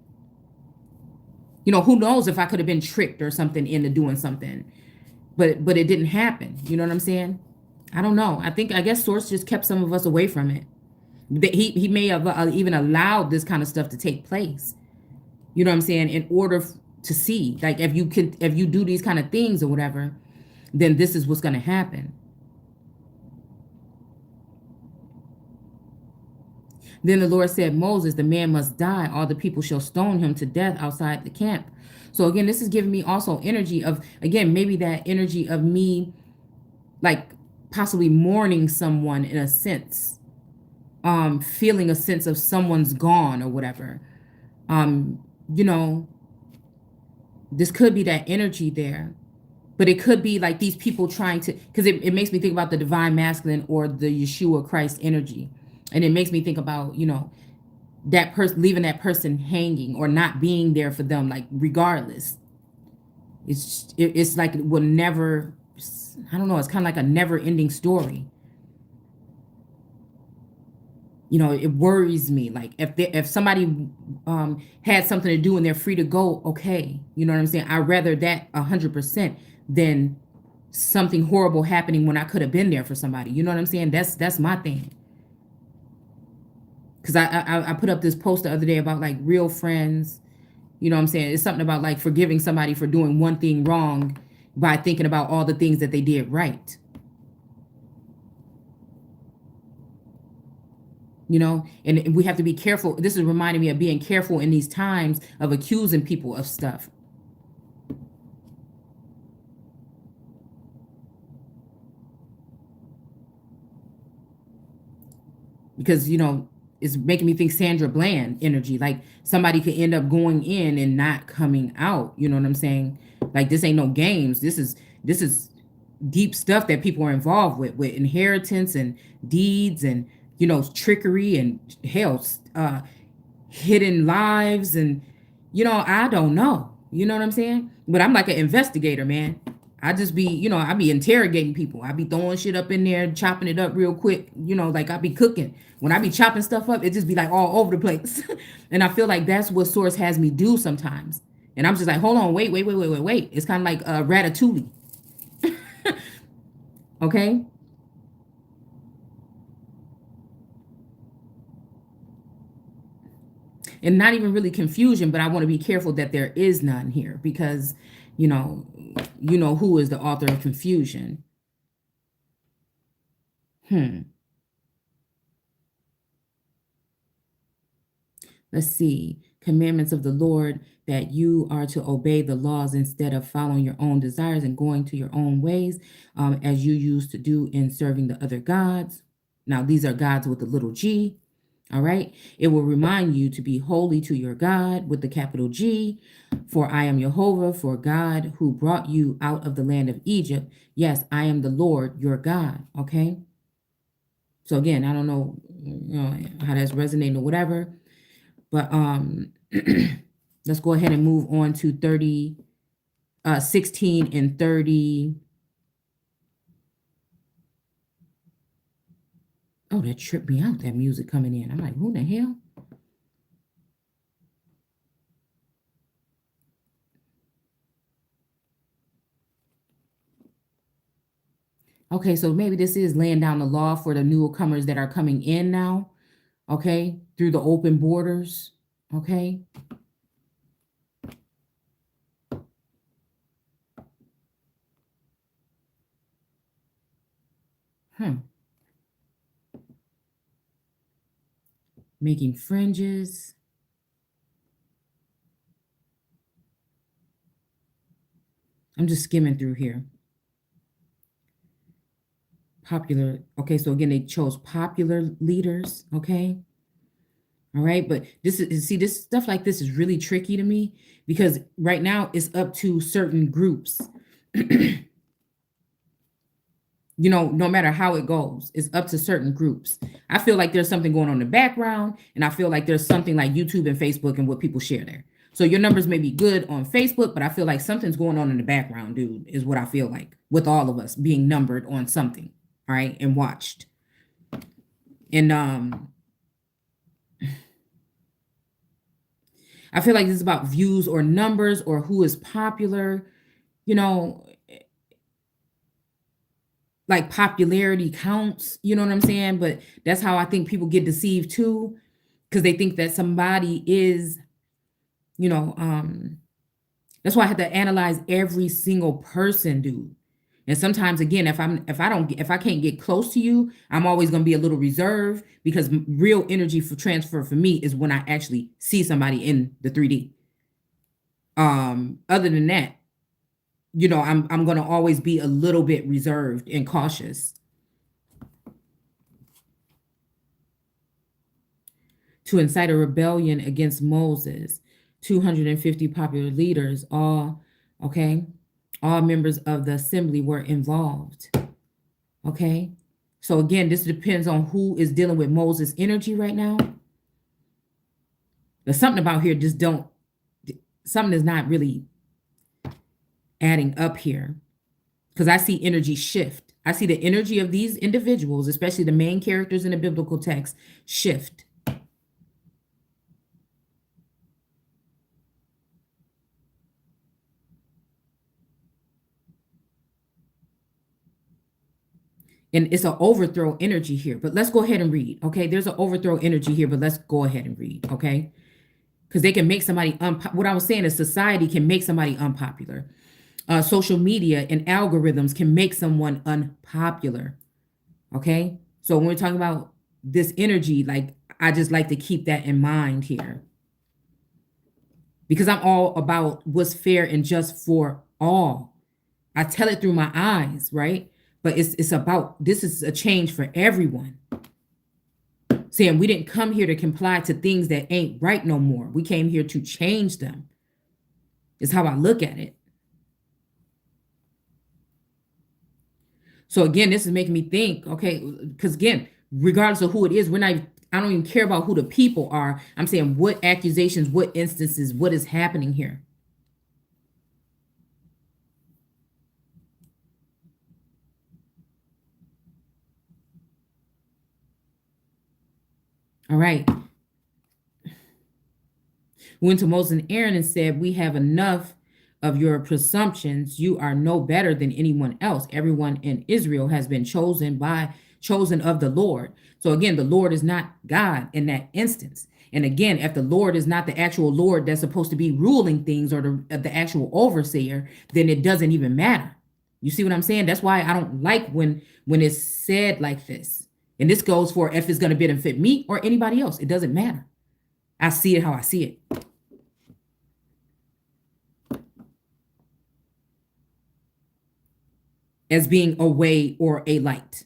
who knows if I could have been tricked or something into doing something, but it didn't happen. You know what I'm saying? I don't know. I guess Source just kept some of us away from it. He may have even allowed this kind of stuff to take place. You know what I'm saying? In order to see, like, if you do these kind of things or whatever, then this is what's going to happen. Then the Lord said, Moses, the man must die. All the people shall stone him to death outside the camp. So again, this is giving me also energy of, again, maybe that energy of me, like, possibly mourning someone in a sense, feeling a sense of someone's gone or whatever. This could be that energy there, but it could be like these people trying to, because it makes me think about the divine masculine or the Yeshua Christ energy. And it makes me think about, that person, leaving that person hanging or not being there for them, like regardless. It's like it will never, I don't know, it's kind of like a never ending story. It worries me. Like if somebody had something to do and they're free to go, okay. You know what I'm saying? I'd rather that 100% than something horrible happening when I could have been there for somebody. You know what I'm saying? That's my thing. Because I put up this post the other day about like real friends. You know what I'm saying? It's something about like forgiving somebody for doing one thing wrong by thinking about all the things that they did right. And we have to be careful. This is reminding me of being careful in these times of accusing people of stuff. Because, it's making me think Sandra Bland energy. Like somebody could end up going in and not coming out. You know what I'm saying? Like this ain't no games. This is deep stuff that people are involved with inheritance and deeds and trickery and hell, hidden lives and I don't know. You know what I'm saying? But I'm like an investigator, man. I just be, I be interrogating people. I be throwing shit up in there, chopping it up real quick. Like I be cooking. When I be chopping stuff up, it just be like all over the place. And I feel like that's what Source has me do sometimes. And I'm just like, hold on, wait. It's kind of like Ratatouille. Okay? And not even really confusion, but I want to be careful that there is none here because, you know, who is the author of confusion. Let's see. Commandments of the Lord, that you are to obey the laws instead of following your own desires and going to your own ways, as you used to do in serving the other gods. Now, these are gods with a little g. All right. It will remind you to be holy to your God with the capital G. For I am Jehovah, for God who brought you out of the land of Egypt. Yes, I am the Lord your God. Okay. So again, I don't know, how that's resonating or whatever, but let's go ahead and move on to 16 and 30. Oh, that tripped me out, that music coming in. I'm like, who the hell? Okay, so maybe this is laying down the law for the newcomers that are coming in now, okay, through the open borders, okay? Making fringes. I'm just skimming through here. Popular. Okay, so again, they chose popular leaders, okay? All right, but this stuff like this is really tricky to me because right now it's up to certain groups. No matter how it goes, it's up to certain groups. I feel like there's something going on in the background, and I feel like there's something like YouTube and Facebook and what people share there. So your numbers may be good on Facebook, but I feel like something's going on in the background, dude, is what I feel like with all of us being numbered on something, all right, and watched. And I feel like this is about views or numbers or who is popular, you know, like popularity counts, you know what I'm saying? But that's how I think people get deceived too, because they think that somebody is, that's why I have to analyze every single person, dude. And sometimes again, if I can't get close to you, I'm always going to be a little reserved because real energy for transfer for me is when I actually see somebody in the 3D. Other than that, I'm going to always be a little bit reserved and cautious. To incite a rebellion against Moses, 250 popular leaders, all members of the assembly were involved. Okay. So again, this depends on who is dealing with Moses' energy right now. There's something about here just don't, something is not really adding up here, because I see energy shift. I see the energy of these individuals, especially the main characters in the biblical text, shift. And it's an overthrow energy here, but let's go ahead and read. Okay, there's an overthrow energy here, but let's go ahead and read. Okay, because they can make somebody what I was saying is society can make somebody unpopular. Social media and algorithms can make someone unpopular. Okay, so when we're talking about this energy, like, I just like to keep that in mind here, because I'm all about what's fair and just for all. I tell it through my eyes, right? But it's about, this is a change for everyone. Saying we didn't come here to comply to things that ain't right no more. We came here to change them. Is how I look at it. So again, this is making me think, okay, because again, regardless of who it is, I don't even care about who the people are. I'm saying what accusations, what instances, what is happening here. All right. Went to Moses and Aaron and said, we have enough of your presumptions. You are no better than anyone else. Everyone in Israel has been chosen of the Lord. So again, the Lord is not God in that instance. And again, if the Lord is not the actual Lord that's supposed to be ruling things, or the actual overseer, then it doesn't even matter. You see what I'm saying? That's why I don't like when it's said like this. And this goes for if it's going to benefit me or anybody else. It doesn't matter. I see it how I see it. As being a way or a light.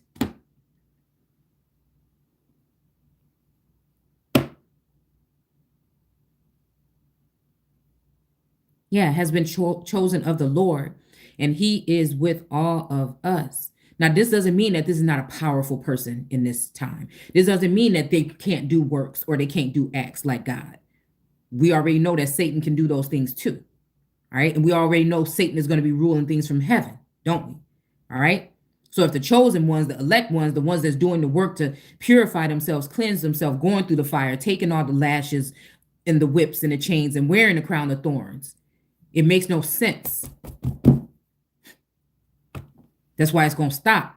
Yeah, has been chosen of the Lord, and he is with all of us. Now, this doesn't mean that this is not a powerful person in this time. This doesn't mean that they can't do works or they can't do acts like God. We already know that Satan can do those things too. All right. And we already know Satan is going to be ruling things from heaven, don't we? All right. So if the chosen ones, the elect ones, the ones that's doing the work to purify themselves, cleanse themselves, going through the fire, taking all the lashes and the whips and the chains and wearing the crown of thorns, it makes no sense. That's why it's going to stop.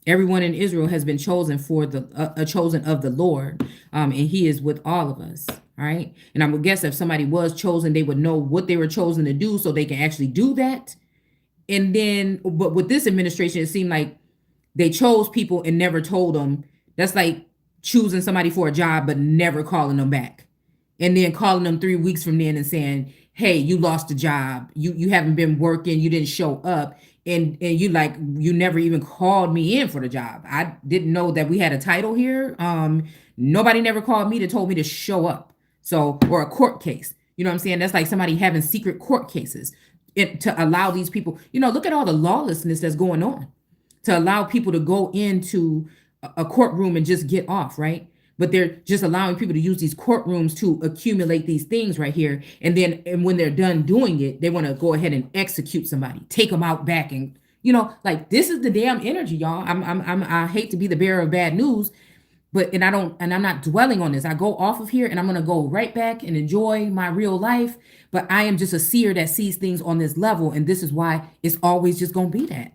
Everyone in Israel has been chosen for chosen of the Lord, and he is with all of us. All right. And I would guess if somebody was chosen, they would know what they were chosen to do so they can actually do that. And then, but with this administration, it seemed like they chose people and never told them. That's like choosing somebody for a job, but never calling them back. And then calling them 3 weeks from then and saying, hey, you lost a job. You haven't been working. You didn't show up. And you like, you never even called me in for the job. I didn't know that we had a title here. Nobody never called me to told me to show up. So, or a court case. You know what I'm saying? That's like somebody having secret court cases to allow these people, look at all the lawlessness that's going on, to allow people to go into a courtroom and just get off, right? But they're just allowing people to use these courtrooms to accumulate these things right here. And then, and when they're done doing it, they want to go ahead and execute somebody, take them out back. And, like, this is the damn energy, y'all. I hate to be the bearer of bad news, but, and I'm not dwelling on this. I go off of here and I'm going to go right back and enjoy my real life. But I am just a seer that sees things on this level. And this is why it's always just going to be that.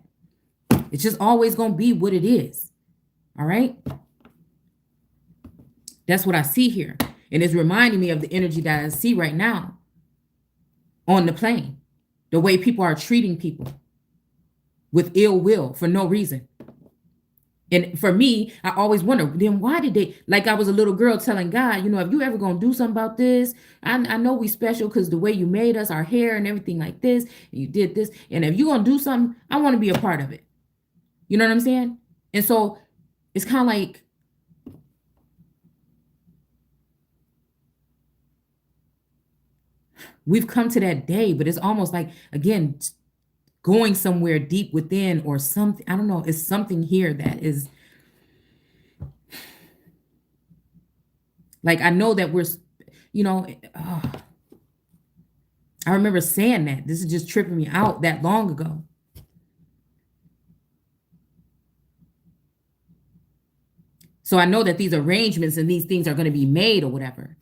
It's just always going to be what it is. All right. That's what I see here. And it's reminding me of the energy that I see right now on the plane. The way people are treating people with ill will for no reason. And for me, I always wonder, then why did they, like I was a little girl telling God, if you ever going to do something about this, I know we special because the way you made us, our hair and everything like this, and you did this. And if you're going to do something, I want to be a part of it. You know what I'm saying? And so it's kind of like, we've come to that day, but it's almost like, again, going somewhere deep within or something. I don't know. It's something here that is like, I know that we're, you know, I remember saying that. This is just tripping me out that long ago. So I know that these arrangements and these things are going to be made or whatever.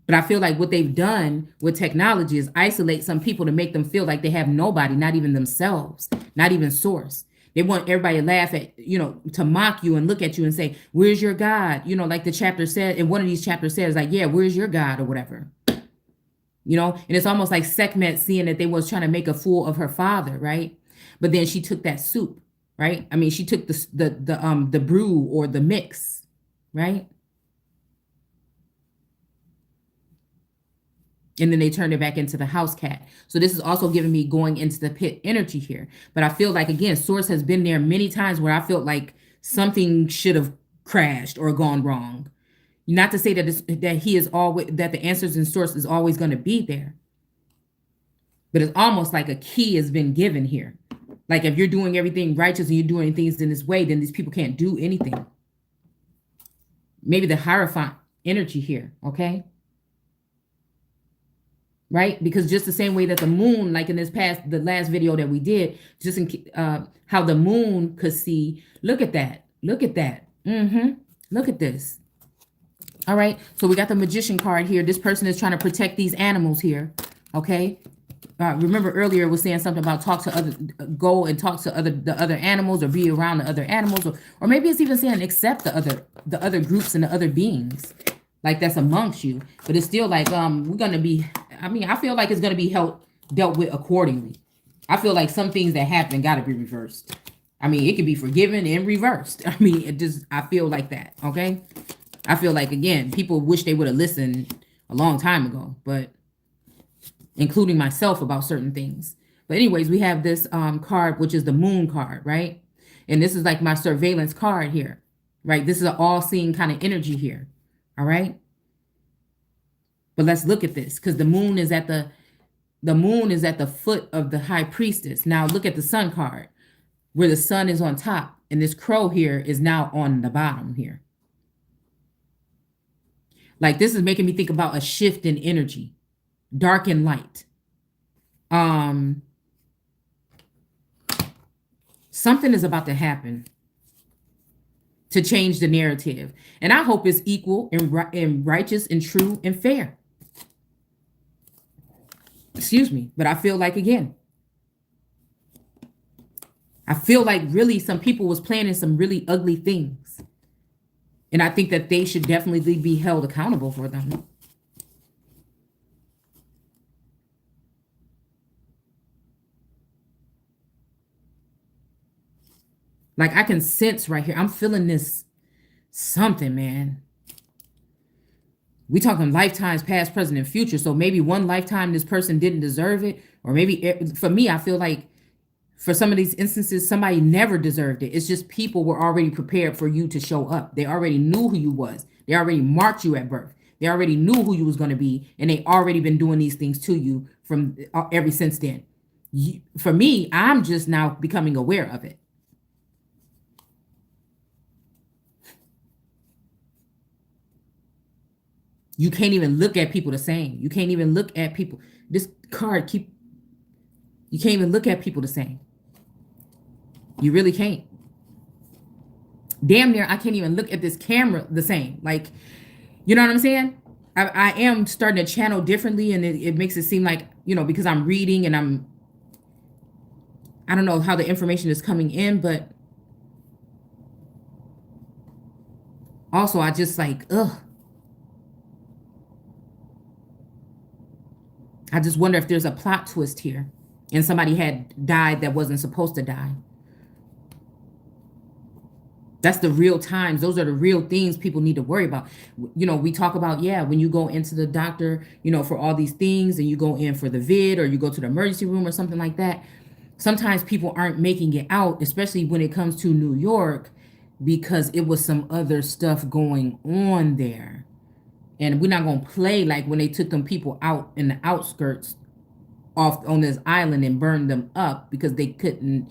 But I feel like what they've done with technology is isolate some people to make them feel like they have nobody, not even themselves, not even source. They want everybody to laugh at, to mock you and look at you and say, where's your God? Like the chapter said, and one of these chapters says, like, yeah, where's your God or whatever? And it's almost like Sekhmet seeing that they was trying to make a fool of her father, right? But then she took that soup, right? I mean, she took the brew or the mix, right? And then they turned it back into the house cat. So this is also giving me going into the pit energy here. But I feel like, again, source has been there many times where I felt like something should have crashed or gone wrong. Not to say that he is always, that the answers in source is always going to be there. But it's almost like a key has been given here. Like if you're doing everything righteous and you're doing things in this way, then these people can't do anything. Maybe the Hierophant energy here, okay? Right? Because just the same way that the moon, like in the last video that we did, just in how the moon could see, look at that. Look at that. Look at this. All right. So we got the Magician card here. This person is trying to protect these animals here. Okay. Remember earlier it was saying something about go and talk to the other animals or be around the other animals, or maybe it's even saying accept the other groups and the other beings like that's amongst you. But it's still like we're gonna be. I mean, I feel like it's gonna be dealt with accordingly. I feel like some things that happen got to be reversed. I mean, it can be forgiven and reversed. I mean, I feel like that. Okay. I feel like, again, people wish they would have listened a long time ago, but including myself about certain things. But anyways, we have this card, which is the moon card, right? And this is like my surveillance card here, right? This is an all-seeing kind of energy here, all right? But let's look at this, because the moon is at the foot of the high priestess. Now look at the sun card, where the sun is on top, and this crow here is now on the bottom here. Like this is making me think about a shift in energy, dark and light. Something is about to happen to change the narrative. And I hope it's equal and righteous and true and fair. Excuse me. But I feel like, again, I feel like really some people was planning some really ugly things. And I think that they should definitely be held accountable for them. Like I can sense right here. I'm feeling this something, man. We talking lifetimes, past, present, and future. So maybe one lifetime this person didn't deserve it. Or maybe for me, I feel like for some of these instances, somebody never deserved it. It's just people were already prepared for you to show up. They already knew who you was. They already marked you at birth. They already knew who you was going to be. And they already been doing these things to you from ever since then. For me, I'm just now becoming aware of it. You can't even look at people the same. You can't even look at people. This card you can't even look at people the same. You really can't. Damn near, I can't even look at this camera the same. Like, you know what I'm saying? I am starting to channel differently, and it makes it seem like, because I'm reading and I don't know how the information is coming in, but also I just like, I just wonder if there's a plot twist here and somebody had died that wasn't supposed to die. That's the real times. Those are the real things people need to worry about. We talk about, when you go into the doctor, for all these things, and you go in for the vid or you go to the emergency room or something like that. Sometimes people aren't making it out, especially when it comes to New York, because it was some other stuff going on there. And we're not going to play like when they took them people out in the outskirts. off on this island and burned them up because they couldn't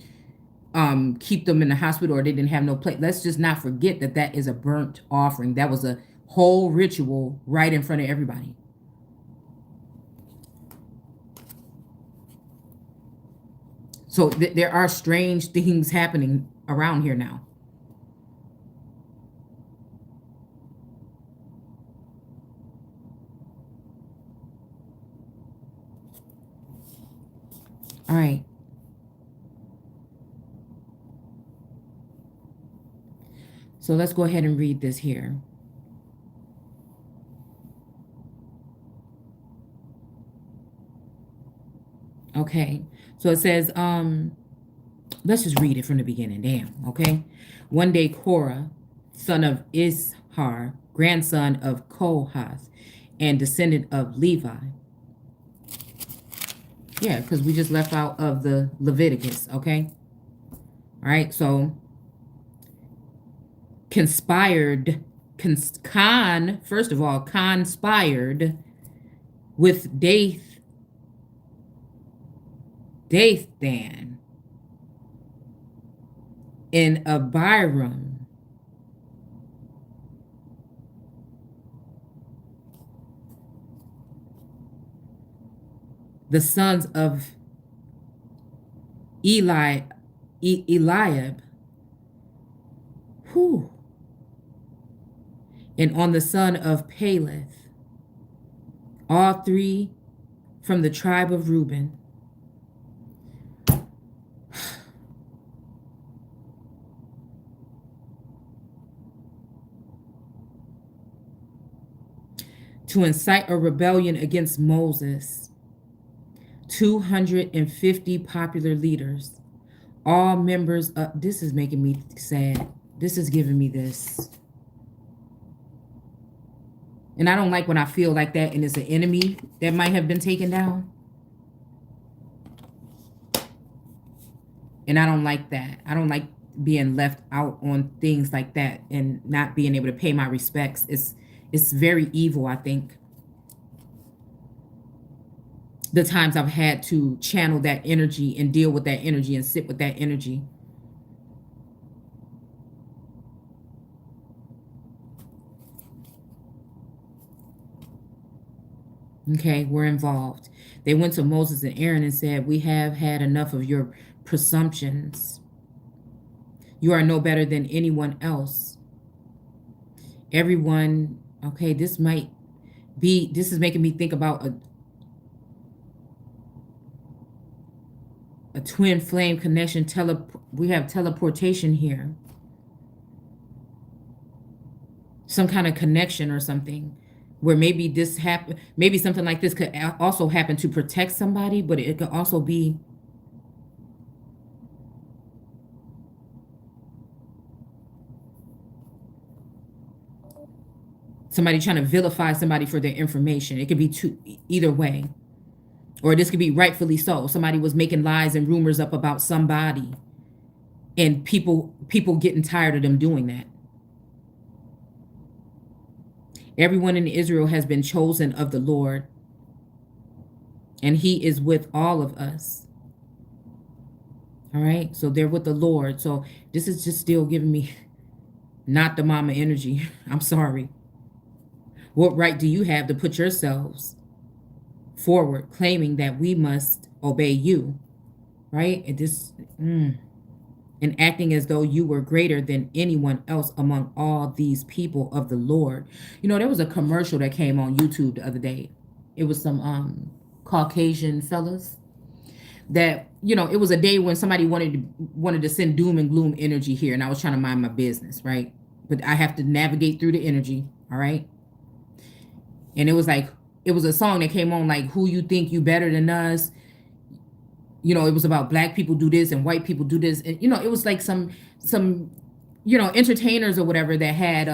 keep them in the hospital, or they didn't have no place. Let's just not forget that that is a burnt offering. That was a whole ritual right in front of everybody. So there are strange things happening around here now. All right. So let's go ahead and read this here. Okay. So it says, let's just read it from the beginning. Damn. Okay. One day, Korah, son of Ishar, grandson of Kohath, and descendant of Levi. Yeah, because we just left out of the Leviticus. Okay. All right. So conspired, first of all, conspired with Dathan and Abiram, the sons of Eliab, and on the son of Peleth, all three from the tribe of Reuben. To incite a rebellion against Moses, 250 popular leaders, all members of, this is making me sad. This is giving me this. And I don't like when I feel like that and it's an enemy that might have been taken down. And I don't like that. I don't like being left out on things like that and not being able to pay my respects. It's very evil, I think. The times I've had to channel that energy and deal with that energy and sit with that energy. Okay, we're involved. They went to Moses and Aaron and said, "We have had enough of your presumptions. You are no better than anyone else." Everyone, okay, this is making me think about a twin flame connection. We have teleportation here. Some kind of connection or something where maybe this happen. Maybe something like this could also happen to protect somebody, but it could also be somebody trying to vilify somebody for their information. It could be either way. Or this could be rightfully so. Somebody was making lies and rumors up about somebody, and people getting tired of them doing that. Everyone in Israel has been chosen of the Lord, and he is with all of us. All right, so they're with the Lord. So this is just still giving me not the mama energy. I'm sorry. What right do you have to put yourselves forward claiming that we must obey you, right? And acting as though you were greater than anyone else among all these people of the Lord. You know, there was a commercial that came on YouTube the other day. It was some Caucasian fellas that, you know, it was a day when somebody wanted to send doom and gloom energy here, and I was trying to mind my business, right? But I have to navigate through the energy, all right? And it was like, it was a song that came on like, "Who you think you better than us?" You know, it was about black people do this and white people do this. And, you know, it was like some, you know, entertainers or whatever that had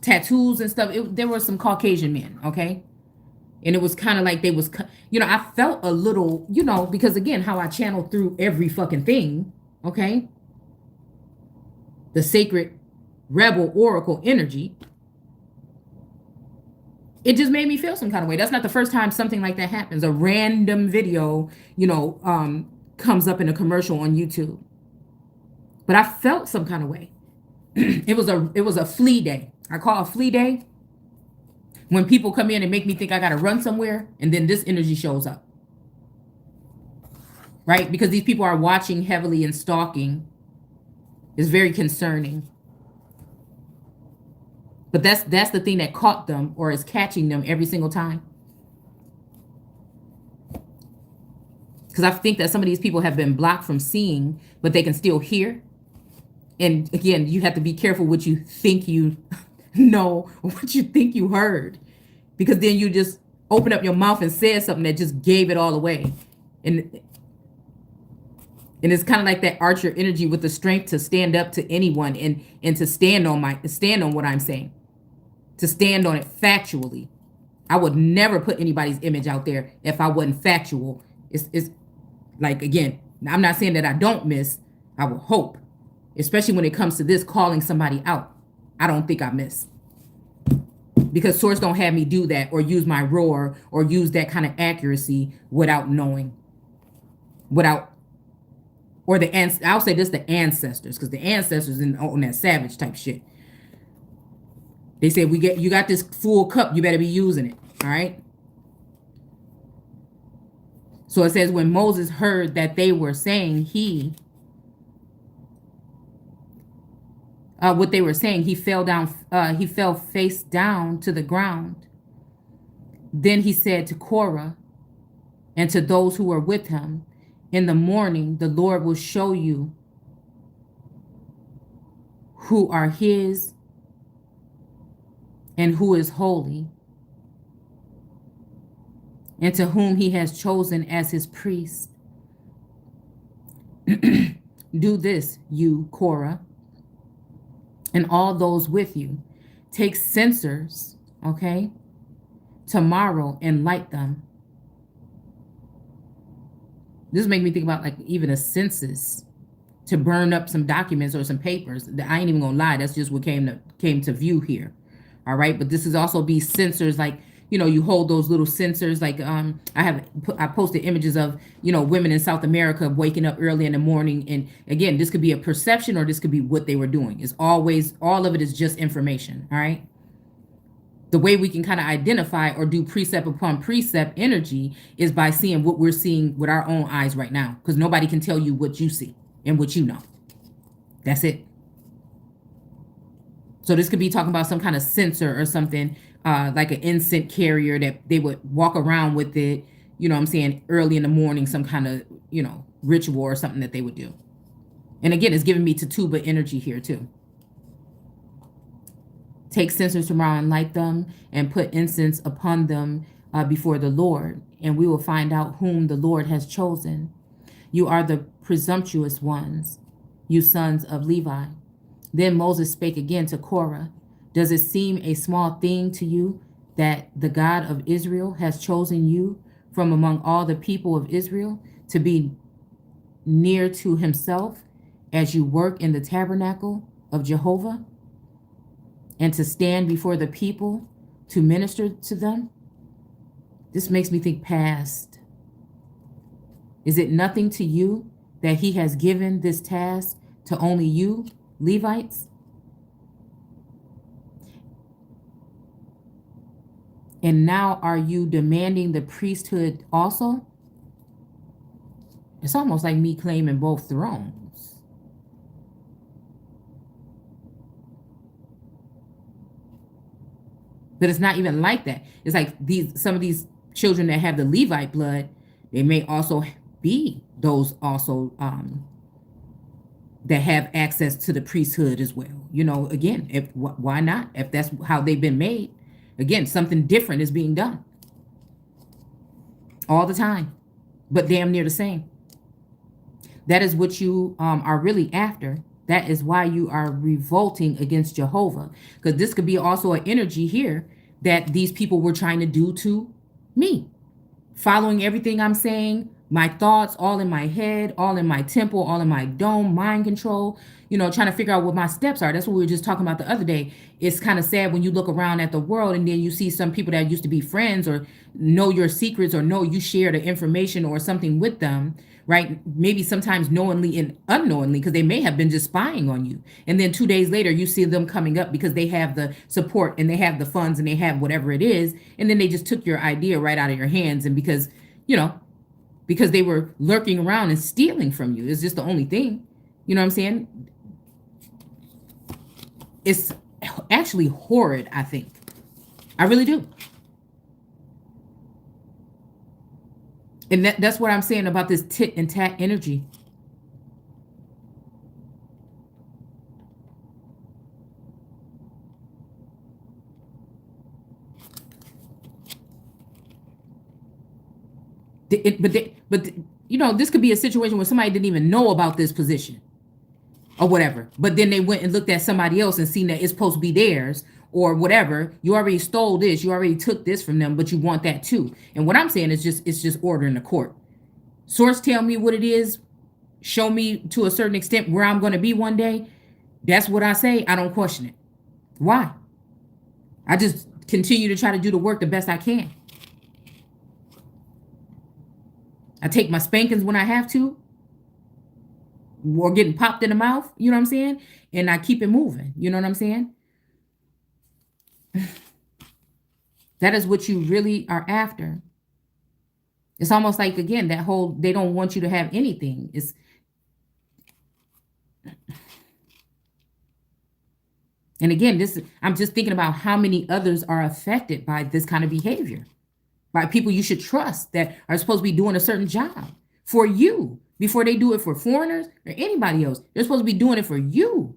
tattoos and stuff. There were some Caucasian men, okay? And it was kind of like they was, you know, I felt a little, you know, because again, how I channel through every fucking thing, okay? The sacred rebel oracle energy. it just made me feel some kind of way. That's not the first time something like that happens. A random video, comes up in a commercial on YouTube. But I felt some kind of way. It was a flea day. I call a flea day when people come in and make me think I gotta run somewhere, and then this energy shows up. Right? Because these people are watching heavily and stalking. It's very concerning. But that's the thing that caught them, or is catching them every single time. Because I think that some of these people have been blocked from seeing, but they can still hear. And again, you have to be careful what you think you know, or what you think you heard. Because then you just open up your mouth and said something that just gave it all away. And it's kind of like that archer energy with the strength to stand up to anyone and to stand on what I'm saying. To stand on it factually. I would never put anybody's image out there if I wasn't factual. It's like, again, I'm not saying that I don't miss. I will hope, especially when it comes to this, calling somebody out. I don't think I miss. Because source don't have me do that or use my roar or use that kind of accuracy without knowing. I'll say this, the ancestors, because the ancestors on that savage type shit. They said, you got this full cup, you better be using it. All right. So it says, when Moses heard that they were saying what they were saying, he fell face down to the ground. Then he said to Korah and to those who were with him, in the morning, the Lord will show you who are his and who is holy, and to whom he has chosen as his priest. Do this, you, Korah, and all those with you. Take censers, okay, tomorrow and light them. This makes me think about like even a census to burn up some documents or some papers. I ain't even gonna lie, that's just what came to view here. All right, but this is also be censers, like, you hold those little censers, like I posted images of women in South America waking up early in the morning, and again, this could be a perception or this could be what they were doing. It's always, all of it is just information. All right, the way we can kind of identify or do precept upon precept energy is by seeing what we're seeing with our own eyes right now, because nobody can tell you what you see and what you know. That's it. So this could be talking about some kind of sensor or something, like an incense carrier that they would walk around with it, what I'm saying, early in the morning, some kind of, ritual or something that they would do. And again, it's giving me Tatuba energy here too. Take censers tomorrow and light them and put incense upon them before the Lord, and we will find out whom the Lord has chosen. You are the presumptuous ones, you sons of Levi. Then Moses spake again to Korah. Does it seem a small thing to you that the God of Israel has chosen you from among all the people of Israel to be near to himself as you work in the tabernacle of Jehovah, and to stand before the people to minister to them? This makes me think past. Is it nothing to you that he has given this task to only you, Levites? And now are you demanding the priesthood also? It's almost like me claiming both thrones. But it's not even like that. It's like some of these children that have the Levite blood, they may also be those also that have access to the priesthood as well. Again, why not? If that's how they've been made. Again, something different is being done all the time, but damn near the same. That is what you are really after. That is why you are revolting against Jehovah, because this could be also an energy here that these people were trying to do to me, following everything I'm saying, My thoughts all in my head, all in my temple, all in my dome, mind control, trying to figure out what my steps are. That's what we were just talking about the other day. It's kind of sad when you look around at the world and then you see some people that used to be friends or know your secrets or know you share the information or something with them, right? Maybe sometimes knowingly and unknowingly, because they may have been just spying on you. And then 2 days later, you see them coming up because they have the support and they have the funds and they have whatever it is. And then they just took your idea right out of your hands. And you know, because they were lurking around and stealing from you. It's just the only thing. You know what I'm saying? It's actually horrid, I think. I really do. And that's what I'm saying about this tit and tat energy. But this could be a situation where somebody didn't even know about this position or whatever. But then they went and looked at somebody else and seen that it's supposed to be theirs or whatever. You already stole this. You already took this from them, but you want that too. And what I'm saying is it's just order in the court. Source tell me what it is. Show me to a certain extent where I'm going to be one day. That's what I say. I don't question it. Why? I just continue to try to do the work the best I can. I take my spankings when I have to, or getting popped in the mouth, you know what I'm saying? And I keep it moving, you know what I'm saying? That is what you really are after. It's almost like, again, that whole, they don't want you to have anything. And again, I'm just thinking about how many others are affected by this kind of behavior. By people you should trust that are supposed to be doing a certain job for you before they do it for foreigners or anybody else. They're supposed to be doing it for you.